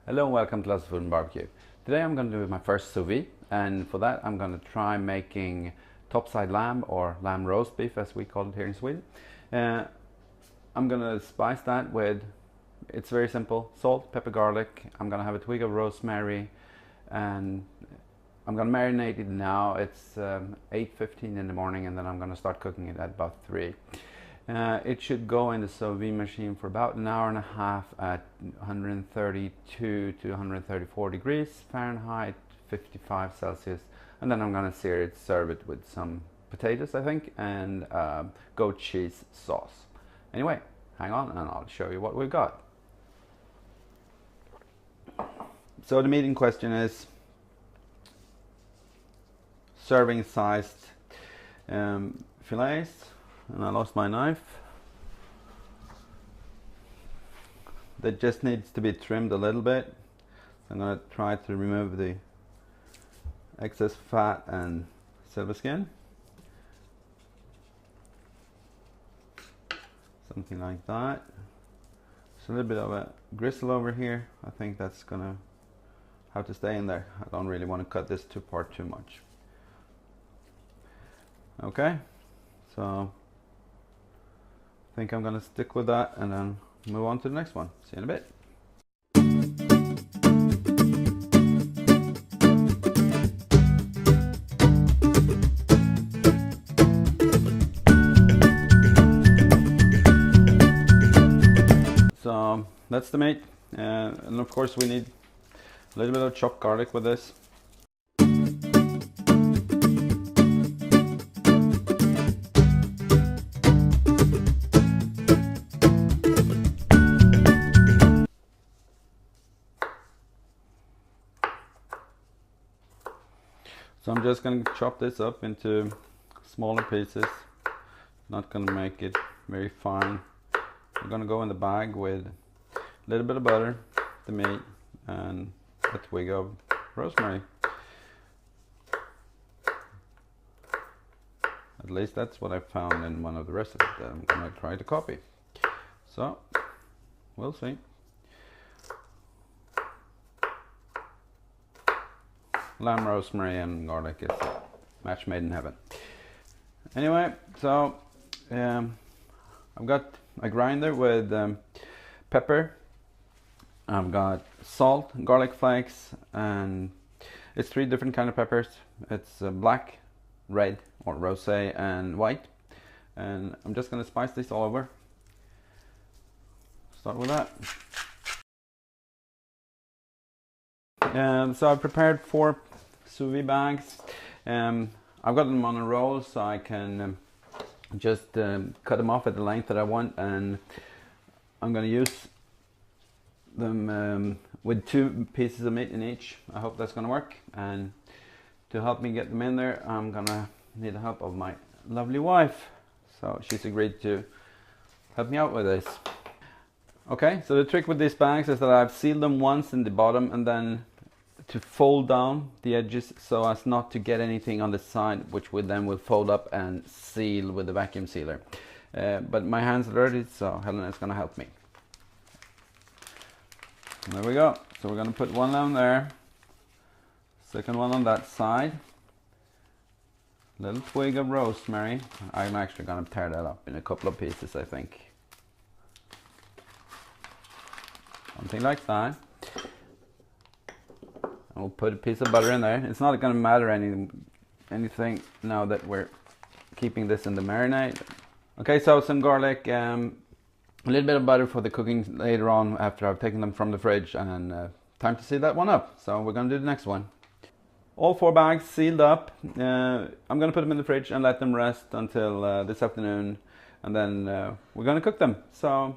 Hello and welcome to Lots of Food and Barbecue. Today I'm going to do my first sous vide, and for that I'm going to try making topside lamb, or lamb roast beef as we call it here in Sweden. I'm going to spice that with, it's very simple, salt, pepper, garlic. I'm going to have a twig of rosemary, and I'm going to marinate it now. It's 8:15 in the morning, and then I'm going to start cooking it at about 3. It should go in the sous vide machine for about an hour and a half at 132 to 134 degrees Fahrenheit, 55 Celsius, and then I'm going to sear it, serve it with some potatoes, I think, and goat cheese sauce. Anyway, hang on and I'll show you what we've got. So the meat in question is serving sized fillets. And I lost my knife. That just needs to be trimmed a little bit. I'm going to try to remove the excess fat and silver skin. Something like that. There's a little bit of a gristle over here. I think that's going to have to stay in there. I don't really want to cut this apart too much. Okay, so I think I'm going to stick with that and then move on to the next one. See you in a bit. So that's the meat, and of course we need a little bit of chopped garlic with this. So I'm just going to chop this up into smaller pieces. Not going to make it very fine. I'm going to go in the bag with a little bit of butter, the meat, and a twig of rosemary. At least that's what I found in one of the recipes that I'm going to try to copy. So we'll see. Lamb, rosemary and garlic is a match made in heaven. Anyway, so I've got a grinder with pepper. I've got salt, garlic flakes, and it's 3 different kind of peppers. It's black, red or rosé, and white. And I'm just going to spice this all over. Start with that. So I prepared 4 sous vide bags. I've got them on a roll, so I can just cut them off at the length that I want, and I'm going to use them with 2 pieces of meat in each. I hope that's going to work, and to help me get them in there I'm going to need the help of my lovely wife. So she's agreed to help me out with this. Okay, so the trick with these bags is that I've sealed them once in the bottom, and then to fold down the edges so as not to get anything on the side, which then will fold up and seal with the vacuum sealer. But my hands are dirty, so Helen is going to help me. There we go. So we're going to put one down there, second one on that side, little twig of rosemary. I'm actually going to tear that up in a couple of pieces, I think. Something like that. We'll put a piece of butter in there. It's not going to matter anything now that we're keeping this in the marinade. Okay, so some garlic, a little bit of butter for the cooking later on after I've taken them from the fridge, and time to seal that one up. So we're going to do the next one. All 4 bags sealed up. I'm going to put them in the fridge and let them rest until this afternoon, and then we're going to cook them. So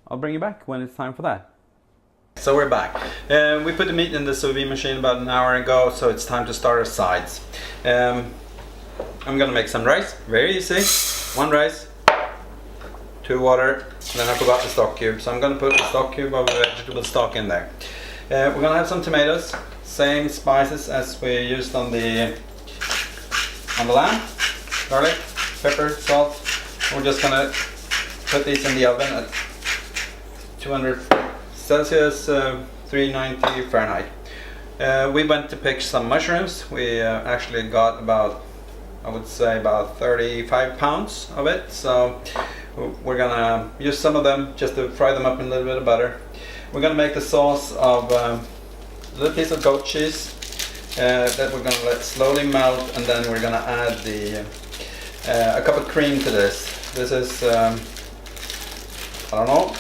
I'll bring you back when it's time for that. So we're back. We put the meat in the sous vide machine about an hour ago, so it's time to start our sides. I'm gonna make some rice, very easy. 1 rice, 2 water, and then I forgot the stock cube, so I'm gonna put the stock cube of vegetable stock in there. We're gonna have some tomatoes, same spices as we used on the lamb, garlic, pepper, salt. We're just gonna put these in the oven at 200 Celsius 390 Fahrenheit. We went to pick some mushrooms. We actually got about, I would say about 35 pounds of it. So we're gonna use some of them just to fry them up in a little bit of butter. We're gonna make the sauce of a little piece of goat cheese that we're gonna let slowly melt, and then we're gonna add a cup of cream to this. This is, I don't know,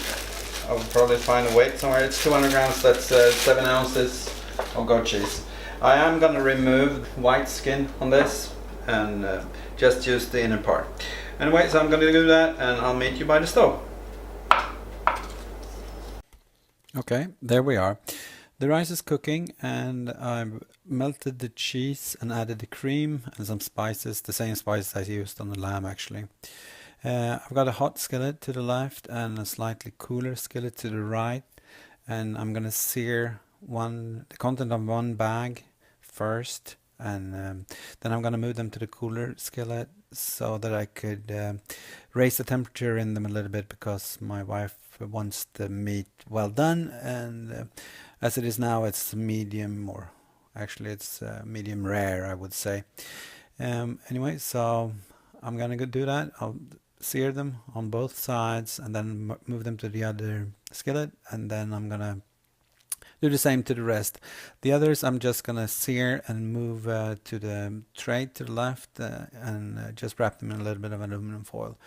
I'll probably find a weight somewhere. It's 200 grams, that's 7 ounces of goat cheese. I am gonna remove white skin on this and just use the inner part. Anyway, so I'm gonna do that and I'll meet you by the stove. Okay, there we are. The rice is cooking and I've melted the cheese and added the cream and some spices, the same spices I used on the lamb actually. I've got a hot skillet to the left and a slightly cooler skillet to the right, and I'm gonna sear the content of one bag first, and then I'm gonna move them to the cooler skillet so that I could raise the temperature in them a little bit, because my wife wants the meat well done, and as it is now it's medium, or actually it's medium rare I would say. Anyway, so I'm gonna go do that. I'll sear them on both sides and then move them to the other skillet, and then I'm gonna do the same to the rest. The others I'm just gonna sear and move to the tray to the left and just wrap them in a little bit of aluminum foil.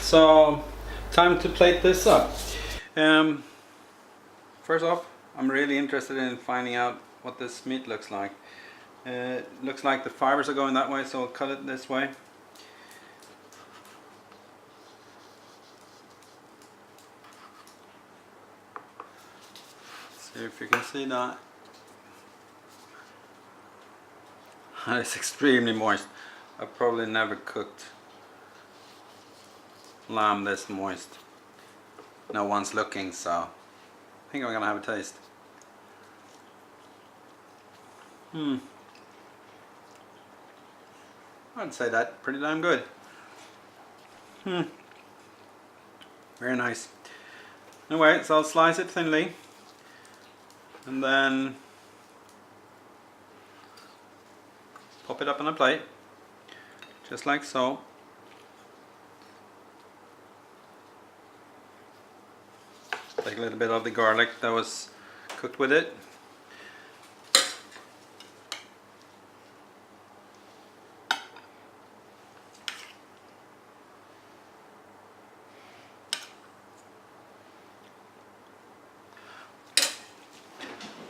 So, time to plate this up. First off, I'm really interested in finding out what this meat looks like. It looks like the fibers are going that way, so I'll cut it this way. See if you can see that. It's extremely moist. I've probably never cooked lamb this moist. No one's looking, so I think I'm gonna have a taste. I'd say that pretty damn good. Very nice. Anyway, so I'll slice it thinly and then pop it up on a plate, just like so. Take a little bit of the garlic that was cooked with it.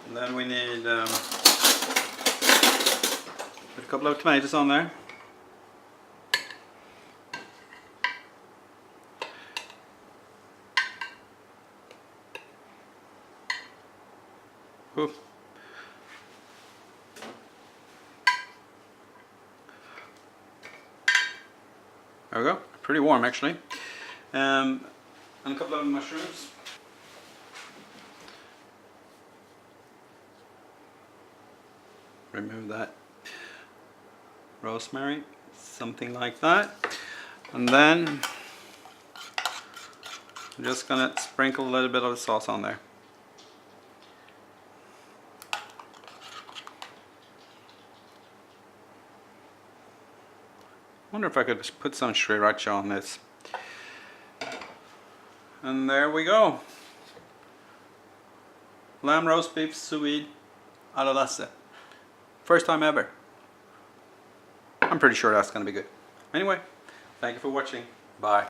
And then we need put a couple of tomatoes on there. Ooh. There we go, pretty warm actually. And a couple of mushrooms. Remove that. Rosemary, something like that. And then I'm just gonna sprinkle a little bit of the sauce on there. I wonder if I could put some sriracha on this. And there we go. Lamb roast beef sous vide alla lasse. First time ever. I'm pretty sure that's going to be good. Anyway, thank you for watching. Bye.